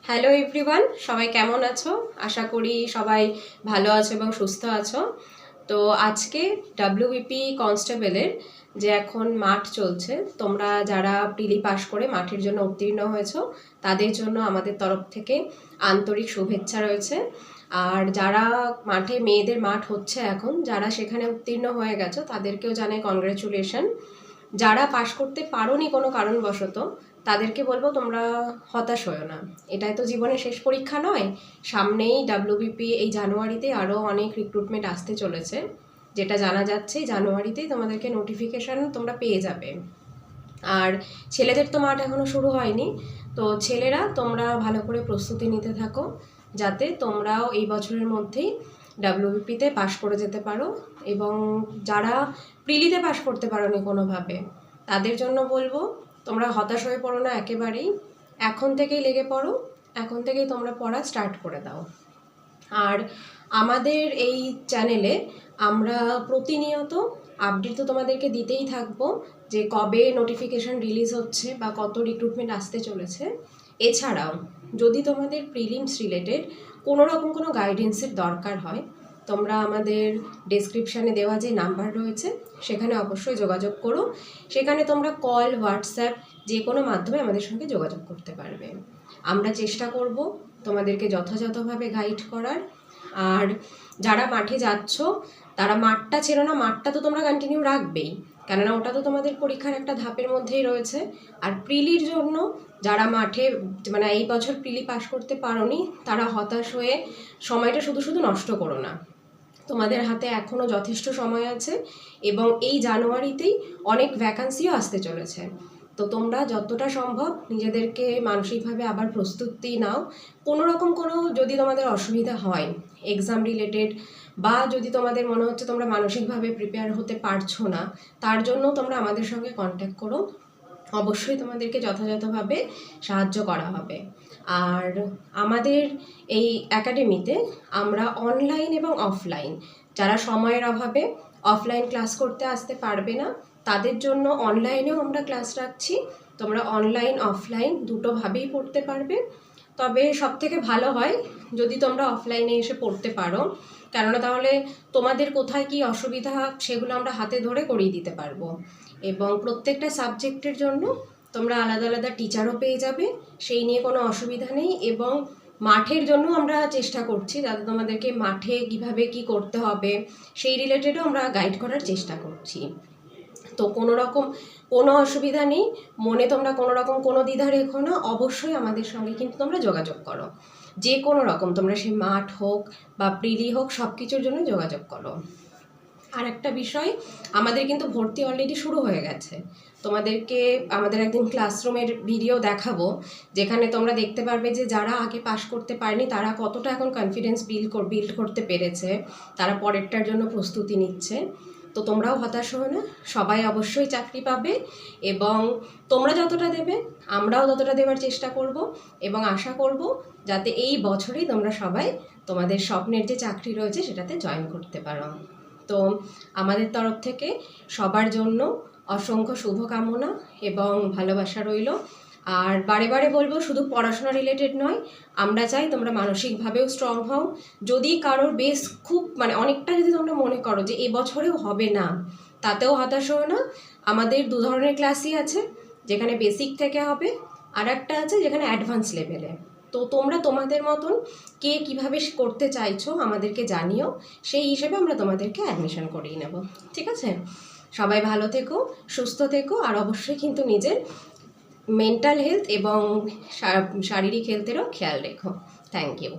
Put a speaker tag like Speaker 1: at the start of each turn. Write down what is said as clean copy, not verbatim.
Speaker 1: Hello everyone, সবাই কেমন আছো? আশা করি সবাই ভালো আছো এবং সুস্থ আছো। তো আজকে ডাব্লিউবিপি কনস্টেবলের যে এখন মাঠ চলছে, তোমরা যারা প্রিলি পাস করে মাঠের জন্য উত্তীর্ণ হয়েছো তাদের জন্য আমাদের তরফ থেকে আন্তরিক শুভেচ্ছা রয়েছে। আর যারা মাঠে মেয়েদের মাঠ হচ্ছে এখন, যারা সেখানে উত্তীর্ণ হয়ে গেছো তাদেরকেও জানাই কংগ্রেচুলেশন। যারা পাশ করতে পারোনি কোনো কারণবশত তাদেরকে বলবো তোমরা হতাশ হয়েও না, এটাই তো জীবনের শেষ পরীক্ষা নয়। সামনেই ডাব্লিউবিপি এই জানুয়ারিতে আরও অনেক রিক্রুটমেন্ট আসতে চলেছে, যেটা জানা যাচ্ছে জানুয়ারিতেই তোমাদেরকে নোটিফিকেশান তোমরা পেয়ে যাবে। আর ছেলেদের তো মাঠ এখনও শুরু হয়নি, তো ছেলেরা তোমরা ভালো করে প্রস্তুতি নিতে থাকো যাতে তোমরাও এই বছরের মধ্যেই ডাব্লিউবিপিতে পাশ করে যেতে পারো। এবং যারা প্রিলিতে পাশ করতে পারোনি কোনোভাবে তাদের জন্য বলবো তোমরা হতাশ হয়ে পড়ো না একেবারেই, এখন থেকেই লেগে পড়ো, এখন থেকেই তোমরা পড়া স্টার্ট করে দাও। আর আমাদের এই চ্যানেলে আমরা প্রতিনিয়ত আপডেট তো তোমাদেরকে দিতেই থাকবো যে কবে নোটিফিকেশান রিলিজ হচ্ছে বা কত রিক্রুটমেন্ট আসতে চলেছে। এছাড়াও যদি তোমাদের প্রিলিমস রিলেটেড কোনো রকম কোনো গাইডেন্সের দরকার হয়, তোমরা আমাদের ডেসক্রিপশানে দেওয়া যে নাম্বার রয়েছে সেখানে অবশ্যই যোগাযোগ করো। সেখানে তোমরা কল, হোয়াটসঅ্যাপ যে কোনো মাধ্যমে আমাদের সঙ্গে যোগাযোগ করতে পারবে। আমরা চেষ্টা করব তোমাদেরকে যথাযথভাবে গাইড করার। আর যারা মাঠে যাচ্ছ তারা মাঠটা ছেড়ো না, মাঠটা তো তোমরা কন্টিনিউ রাখবেই, কেননা ওটা তো তোমাদের পরীক্ষার একটা ধাপের মধ্যেই রয়েছে। আর প্রিলির জন্য যারা মাঠে মানে এই বছর প্রিলি পাস করতে পারোনি তারা হতাশ হয়ে সময়টা শুধু শুধু নষ্ট করো না। তোমাদের হাতে এখনও যথেষ্ট সময় আছে এবং এই জানুয়ারিতেই অনেক ভ্যাকান্সিও আসতে চলেছে। তো তোমরা যতটা সম্ভব নিজেদেরকে মানসিকভাবে আবার প্রস্তুতি নাও। কোনো রকম কোনো যদি তোমাদের অসুবিধা হয় এক্সাম রিলেটেড, বা যদি তোমাদের মনে হচ্ছে তোমরা মানসিকভাবে প্রিপেয়ার হতে পারছো না, তার জন্য তোমরা আমাদের সঙ্গে কন্ট্যাক্ট করো, অবশ্যই তোমাদেরকে যথাযথভাবে সাহায্য করা হবে। আর আমাদের এই একাডেমিতে আমরা অনলাইন এবং অফলাইন, যারা সময়ের অভাবে অফলাইন ক্লাস করতে আসতে পারবে না তাদের জন্য অনলাইনেও আমরা ক্লাস রাখছি। তোমরা অনলাইন অফলাইন দুটোভাবেই পড়তে পারবে। তবে সবথেকে ভালো হয় যদি তোমরা অফলাইনে এসে পড়তে পারো, কেননা তাহলে তোমাদের কোথায় কী অসুবিধা সেগুলো আমরা হাতে ধরে করিয়ে দিতে পারবো। এবং প্রত্যেকটা সাবজেক্টের জন্য তোমরা আলাদা আলাদা টিচারও পেয়ে যাবে, সেই নিয়ে কোনো অসুবিধা নেই। এবং মাঠের জন্য আমরা চেষ্টা করছি যাতে তোমাদেরকে মাঠে কিভাবে কি করতে হবে সেই রিলেটেডও আমরা গাইড করার চেষ্টা করছি। তো কোনো রকম কোনো অসুবিধা নেই, মনে তোমরা কোনো রকম কোনো দ্বিধা রেখো না, অবশ্যই আমাদের সঙ্গে কিন্তু তোমরা যোগাযোগ করো। যে কোনো রকম তোমরা সে মাঠ হোক বা প্রিলি হোক সব কিছুর জন্য যোগাযোগ করো। আর একটা বিষয়, আমাদের কিন্তু ভর্তি অলরেডি শুরু হয়ে গেছে। তোমাদেরকে আমাদের একদিন ক্লাসরুমের ভিডিও দেখাবো, যেখানে তোমরা দেখতে পারবে যে যারা আগে পাশ করতে পারেনি তারা কতটা এখন কনফিডেন্স বিল্ড করতে পেরেছে, তারা পরেরটার জন্য প্রস্তুতি নিচ্ছে। তো তোমরাও হতাশ হও না, সবাই অবশ্যই চাকরি পাবে এবং তোমরা যতটা দেবে আমরাও ততটা দেওয়ার চেষ্টা করব। এবং আশা করব যাতে এই বছরেই তোমরা সবাই তোমাদের স্বপ্নের যে চাকরি রয়েছে সেটাতে জয়েন করতে পারো। তো আমাদের তরফ থেকে সবার জন্য অসংখ্য শুভকামনা এবং ভালোবাসা রইল। আর বারে বারে বলবো, শুধু পড়াশোনা রিলেটেড নয়, আমরা চাই তোমরা মানসিকভাবেও স্ট্রং হও। যদি কারোর বেশ খুব অনেকটা যদি তোমরা মনে করো যে এবছরেও হবে না, তাতেও হতাশ হও না। আমাদের দু ধরনের ক্লাসই আছে, যেখানে বেসিক থেকে হবে, আর একটা আছে যেখানে অ্যাডভান্স লেভেলে। তো তোমরা তোমাদের মতন কে কিভাবে করতে চাইছো আমাদেরকে জানিও, সেই হিসেবে আমরা তোমাদেরকে অ্যাডমিশন করিয়ে নেব। ঠিক আছে? সবাই ভালো থেকো, সুস্থ থেকো, আর অবশ্যই কিন্তু নিজের মেন্টাল হেলথ এবং শারীরিক হেলথেরও খেয়াল রেখো। Thank you.